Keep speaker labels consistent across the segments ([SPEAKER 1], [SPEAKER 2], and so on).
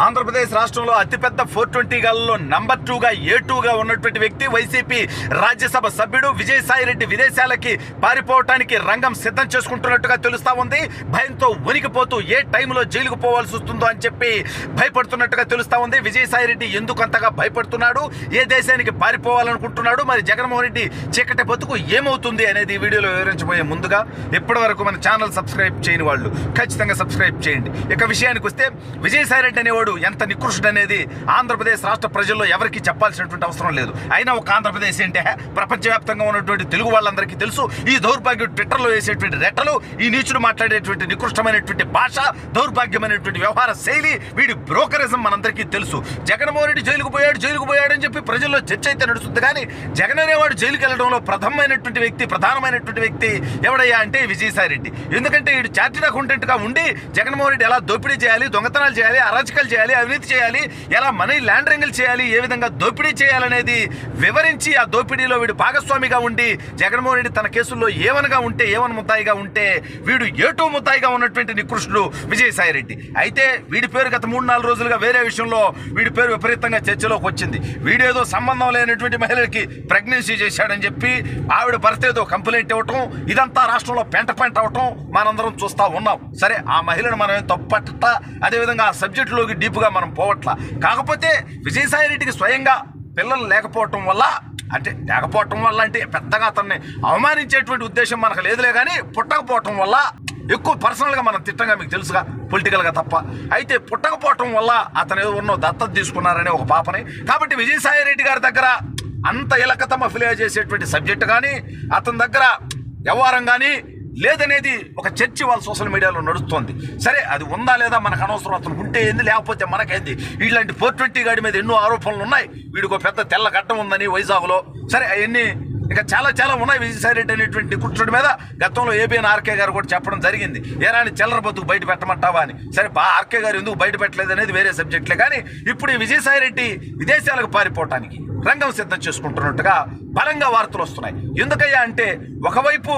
[SPEAKER 1] ఆంధ్రప్రదేశ్ రాష్ట్రంలో అతిపెద్ద 420 గాల్లో నంబర్ 2గా A2గా ఉన్నటువంటి వ్యక్తి వైసీపీ రాజ్యసభ సభ్యుడు విజయసాయిరెడ్డి విదేశాలకి పారిపోవటానికి రంగం సిద్ధం చేసుకుంటున్నట్టుగా తెలుస్తా ఉంది. భయంతో వణికిపోతూ ఏ టైంలో జైలుకు పోవాల్సి వస్తుందో అని చెప్పి భయపడుతున్నట్టుగా తెలుస్తా ఉంది. విజయసాయిరెడ్డి ఎందుకు అంతగా భయపడుతున్నాడు, ఏ దేశానికి పారిపోవాలనుకుంటున్నాడు, మరి జగన్మోహన్ రెడ్డి చీకటి బతుకు ఏమవుతుంది అనేది ఈ వీడియోలో వివరించబోయే ముందుగా ఇప్పటి వరకు మన ఛానల్ సబ్స్క్రైబ్ చేయని వాళ్ళు ఖచ్చితంగా సబ్స్క్రైబ్ చేయండి. ఇక విషయానికి వస్తే విజయసాయిరెడ్డి అనేవాడు ఎంత నికృష్టుడు అనేది ఆంధ్రప్రదేశ్ రాష్ట్ర ప్రజల్లో ఎవరికి చెప్పాల్సినటువంటి అవసరం లేదు. అయినా ఒక ఆంధ్రప్రదేశ్ ఏంటే ప్రపంచవ్యాప్తంగా ఉన్నటువంటి తెలుగు వాళ్ళందరికీ తెలుసు. ఈ దౌర్భాగ్యం ట్విట్టర్లో వేసేటువంటి రెట్టలు, ఈ నీచుడు మాట్లాడేటువంటి నికృష్టమైనటువంటి భాష, దౌర్భాగ్యమైనటువంటి వ్యవహార శైలి, వీడి బ్రోకరిజం మనందరికీ తెలుసు. జగన్మోహన్ రెడ్డి జైలుకు పోయాడు అని చెప్పి ప్రజల్లో చర్చ అయితే నడుస్తుంది. కానీ జగన్ అనేవాడు జైలుకి వెళ్ళడంలో ప్రధానమైనటువంటి వ్యక్తి ఎవడయ్యా అంటే విజయసాయిరెడ్డి. ఎందుకంటే వీడు చార్టెడ్ అకౌంటెంట్ గా ఉండి జగన్మోహన్ రెడ్డి ఎలా దోపిడీ చేయాలి, దొంగతనాలు చేయాలి, అరాచకాలు చేయాలి, అవినీతి చేయాలి, ఎలా మనీ లాండరింగ్లు చేయాలి, ఏ విధంగా దోపిడీ చేయాలనేది వివరించి ఆ దోపిడీలో వీడు భాగస్వామిగా ఉండి జగన్మోహన్ రెడ్డి తన కేసుల్లో ఏవన్ ముద్దాయిగా ఉంటే వీడు A2 ముద్దాయిగా ఉన్నటువంటి నికృష్టుడు విజయసాయిరెడ్డి. అయితే వీడి పేరు గత 3-4 రోజులుగా వేరే విషయంలో వీడి పేరు విపరీతంగా చర్చలోకి వచ్చింది. వీడేదో సంబంధం లేనటువంటి మహిళకి ప్రెగ్నెన్సీ చేశాడని చెప్పి ఆవిడ భర్త ఏదో కంప్లైంట్ ఇవ్వటం, ఇదంతా రాష్ట్రంలో పెంట అవటం మనందరం చూస్తా ఉన్నాం. సరే, ఆ మహిళను మనం ఏం తప్పట్ట, అదేవిధంగా ఆ సబ్జెక్టులోకి డీప్గా మనం పోవట్లా. కాకపోతే విజయసాయిరెడ్డికి స్వయంగా పిల్లలు లేకపోవటం వల్ల అంటే పెద్దగా అతన్ని అవమానించేటువంటి ఉద్దేశం మనకు లేదులే, కానీ పుట్టకపోవటం వల్ల ఎక్కువ పర్సనల్గా మనం తిట్టంగా మీకు తెలుసుగా, పొలిటికల్గా తప్ప. అయితే పుట్టకపోవటం వల్ల అతను ఏదో ఉన్నో దత్తత తీసుకున్నారనే ఒక పాపని. కాబట్టి విజయసాయిరెడ్డి గారి దగ్గర అంత ఇలకతమ్మ ఫిలియా చేసేటువంటి సబ్జెక్టు కానీ, అతని దగ్గర వ్యవహారం కానీ లేదనేది ఒక చర్చ వాళ్ళ సోషల్ మీడియాలో నడుస్తోంది. సరే, అది ఉందా లేదా మనకు అనవసరం. అతను ఉంటే ఏంది, లేకపోతే మనకేంది. ఇలాంటి 420 గాడి మీద ఎన్నో ఆరోపణలు ఉన్నాయి. వీడికి పెద్ద తెల్ల గడ్డం ఉందని వైజాగ్లో. సరే, అవన్నీ ఇక చాలా ఉన్నాయి విజయసాయిరెడ్డి అనేటువంటి కుట్రుడి మీద. గతంలో ABN ఆర్కే గారు కూడా చెప్పడం జరిగింది, ఏరాని చిల్లర బతుకు బయట పెట్టమంటావా అని. సరే, ఆర్కే గారు ఎందుకు బయట పెట్టలేదు అనేది వేరే సబ్జెక్టులే. కానీ ఇప్పుడు ఈ విజయసాయిరెడ్డి విదేశాలకు పారిపోవటానికి రంగం సిద్ధం చేసుకుంటున్నట్టుగా బలంగా వార్తలు వస్తున్నాయి. ఎందుకయ్యా అంటే, ఒకవైపు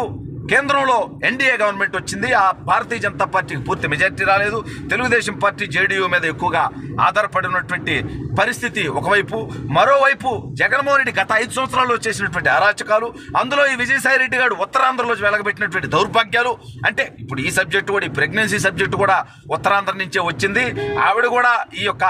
[SPEAKER 1] కేంద్రంలో NDA గవర్నమెంట్ వచ్చింది, ఆ భారతీయ జనతా పార్టీకి పూర్తి మెజార్టీ రాలేదు. తెలుగుదేశం పార్టీ JDU మీద ఎక్కువగా ఆధారపడినటువంటి పరిస్థితి ఒకవైపు. మరోవైపు జగన్మోహన్ రెడ్డి గత 5 సంవత్సరాల్లో చేసినటువంటి అరాచకాలు, అందులో ఈ విజయసాయిరెడ్డి గారు ఉత్తరాంధ్రలో వెలగబెట్టినటువంటి దౌర్భాగ్యాలు. అంటే ఇప్పుడు ఈ సబ్జెక్టు కూడా, ఈ ప్రెగ్నెన్సీ సబ్జెక్టు కూడా ఉత్తరాంధ్ర నుంచే వచ్చింది. ఆవిడ కూడా ఈ యొక్క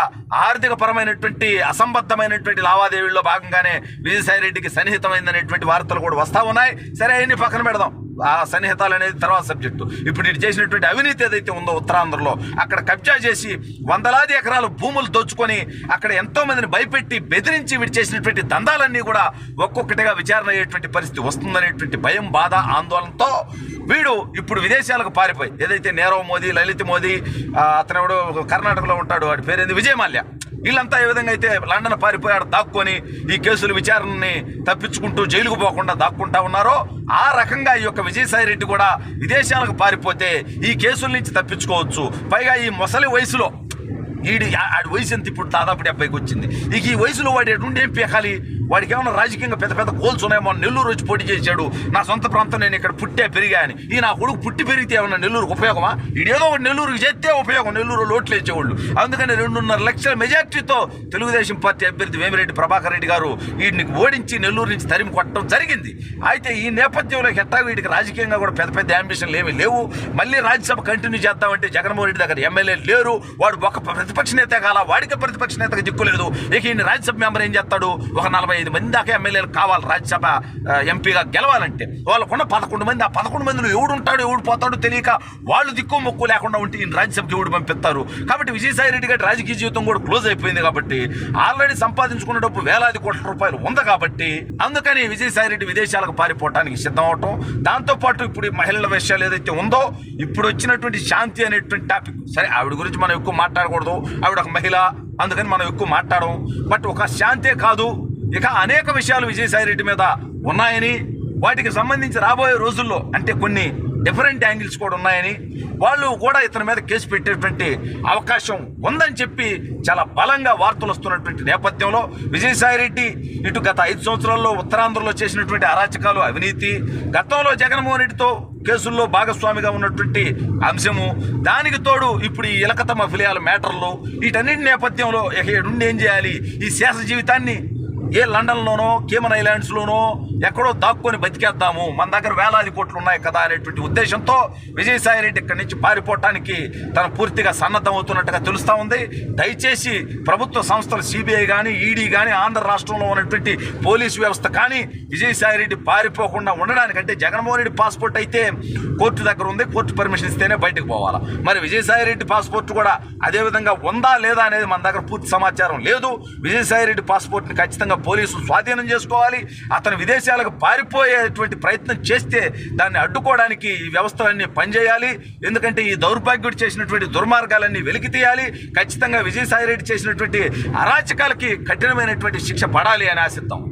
[SPEAKER 1] ఆర్థిక పరమైనటువంటి అసంబద్ధమైనటువంటి లావాదేవీల్లో భాగంగానే విజయసాయిరెడ్డికి సన్నిహితమైందనేటువంటి వార్తలు కూడా వస్తా ఉన్నాయి. సరే, అవన్నీ పక్కన పెడదాం, ఆ సన్నిహితాలు అనేది తర్వాత సబ్జెక్టు. ఇప్పుడు ఇది చేసినటువంటి అవినీతి ఏదైతే ఉందో ఉత్తరాంధ్రలో, అక్కడ కబ్జా చేసి వందలాది ఎకరాలు భూములు దోచుకొని అక్కడ ఎంతో మందిని భయపెట్టి బెదిరించి వీడు చేసినటువంటి దందాలన్నీ కూడా ఒక్కొక్కటిగా విచారణ అయ్యేటువంటి పరిస్థితి వస్తుందనేటువంటి భయం, బాధ, ఆందోళనతో వీడు ఇప్పుడు విదేశాలకు పారిపోయి, ఏదైతే నీరవ్ మోదీ, లలిత్ మోదీ, అతను ఎవడు కర్ణాటకలో ఉంటాడు, వాడి పేరేంది, విజయ్ మాల్యా, వీళ్ళంతా ఏ విధంగా అయితే లండన్ పారిపోయాడు, దాక్కొని ఈ కేసుల విచారణని తప్పించుకుంటూ జైలుకు పోకుండా దాక్కుంటా ఉన్నారో, ఆ రకంగా ఈ యొక్క విజయసాయిరెడ్డి కూడా విదేశాలకు పారిపోతే ఈ కేసుల నుంచి తప్పించుకోవచ్చు. పైగా ఈ ముసలి వయసులో ఆడి వయసు ఎంత, ఇప్పుడు దాదాపు 70కి వచ్చింది. ఇక ఈ వయసులో వాడు ఎటువంటి ఏం పీకాలి, వాడికి ఏమన్నా రాజకీయంగా పెద్ద గోల్స్ ఉన్నాయేమో. నెల్లూరు వచ్చి పోటీ చేశాడు, నా సొంత ప్రాంతం, నేను ఇక్కడ పెరిగా అని. ఈ నా కొడుకు పుట్టి పెరిగితే ఏమన్నా నెల్లూరుకు ఉపయోగమా? ఇదేదో ఒకటి నెల్లూరుకి చేస్తే ఉపయోగం, నెల్లూరు లోట్లు వేసేవాళ్ళు. అందుకని 2.5 లక్షల మెజార్టీతో తెలుగుదేశం పార్టీ అభ్యర్థి వేమిరెడ్డి ప్రభాకర్ రెడ్డి గారు వీడిని ఓడించి నెల్లూరు నుంచి తరిమి కొట్టడం జరిగింది. అయితే ఈ నేపథ్యంలో ఎట్టా వీడికి రాజకీయంగా కూడా పెద్ద అంబిషన్లు ఏమీ లేవు. మళ్ళీ రాజ్యసభ కంటిన్యూ చేద్దామంటే జగన్మోహన్ రెడ్డి దగ్గర ఎమ్మెల్యే లేరు, వాడు ఒక ప్రతిపక్ష నేత కాల, వాడికి ప్రతిపక్ష నేతగా దిక్కులేదు. ఇక ఈయన రాజ్యసభ మెంబర్ ఏం చేస్తాడు, ఒక 45 మంది దాకా ఎమ్మెల్యేలు కావాలి రాజ్యసభ ఎంపీగా గెలవాలంటే. వాళ్ళకున్న 11 మంది, ఆ 11 మందిలో ఎవడుంటాడు ఎవడు పోతాడో తెలియక వాళ్ళు దిక్కు మొక్కు లేకుండా ఉంటే ఈయన రాజ్యసభకి ఎవడు పంపిస్తారు. కాబట్టి విజయసాయిరెడ్డి గారి రాజకీయ జీవితం కూడా క్లోజ్ అయిపోయింది. కాబట్టి ఆల్రెడీ సంపాదించుకున్న డబ్బు వేలాది కోట్ల రూపాయలు ఉంది. కాబట్టి అందుకని విజయసాయిరెడ్డి విదేశాలకు పారిపోవడానికి సిద్ధం అవటం, దాంతోపాటు ఇప్పుడు మహిళల విషయాలు ఏదైతే ఉందో, ఇప్పుడు వచ్చినటువంటి శాంతి అనేటువంటి టాపిక్. సరే, ఆవిడ గురించి మనం ఎక్కువ మాట్లాడకూడదు, ఆవిడ ఒక మహిళ, అందుకని మనం ఎక్కువ మాట్లాడడం. బట్ ఒక శాంతే కాదు, ఇక అనేక విషయాలు విజయసాయిరెడ్డి మీద ఉన్నాయని, వాటికి సంబంధించి రాబోయే రోజుల్లో అంటే కొన్ని డిఫరెంట్ యాంగిల్స్ కూడా ఉన్నాయని, వాళ్ళు కూడా ఇతని మీద కేసు పెట్టేటువంటి అవకాశం ఉందని చెప్పి చాలా బలంగా వార్తలు వస్తున్నటువంటి నేపథ్యంలో విజయసాయిరెడ్డి ఇటు గత 5 సంవత్సరాల్లో ఉత్తరాంధ్రలో చేసినటువంటి అరాచకాలు, అవినీతి, గతంలో జగన్మోహన్ రెడ్డితో కేసుల్లో భాగస్వామిగా ఉన్నటువంటి అంశము, దానికి తోడు ఇప్పుడు ఈ ఇలకతమ్మ ఫిలియాల మ్యాటర్లు, వీటన్నిటి నేపథ్యంలో నుండి ఏం చేయాలి, ఈ శేష జీవితాన్ని ఏ లండన్లోనో కేమన్ ఐలాండ్స్లోనో ఎక్కడో దాక్కొని బతికేద్దాము, మన దగ్గర వేలాది కోట్లు ఉన్నాయి కదా అనేటువంటి ఉద్దేశంతో విజయసాయిరెడ్డి ఇక్కడి నుంచి పారిపోవటానికి తను పూర్తిగా సన్నద్ధం అవుతున్నట్టుగా తెలుస్తూ ఉంది. దయచేసి ప్రభుత్వ సంస్థలు సిబిఐ కానీ, ఈడీ కానీ, ఆంధ్ర రాష్ట్రంలో ఉన్నటువంటి పోలీసు వ్యవస్థ కానీ విజయసాయిరెడ్డి పారిపోకుండా ఉండడానికంటే, జగన్మోహన్ రెడ్డి పాస్పోర్ట్ అయితే కోర్టు దగ్గర ఉంది, కోర్టు పర్మిషన్ ఇస్తేనే బయటకు పోవాలా, మరి విజయసాయిరెడ్డి పాస్పోర్ట్ కూడా అదేవిధంగా ఉందా లేదా అనేది మన దగ్గర పూర్తి సమాచారం లేదు. విజయసాయిరెడ్డి పాస్పోర్ట్ని ఖచ్చితంగా పోలీసులు స్వాధీనం చేసుకోవాలి. అతను విదేశాలకు పారిపోయేటువంటి ప్రయత్నం చేస్తే దాన్ని అడ్డుకోవడానికి ఈ వ్యవస్థలన్నీ పనిచేయాలి. ఎందుకంటే ఈ దౌర్భాగ్యుడు చేసినటువంటి దుర్మార్గాలన్నీ వెలికి తీయాలి. ఖచ్చితంగా విజయసాయిరెడ్డి చేసినటువంటి అరాచకాలకి కఠినమైనటువంటి శిక్ష పడాలి అని ఆశిద్దాం.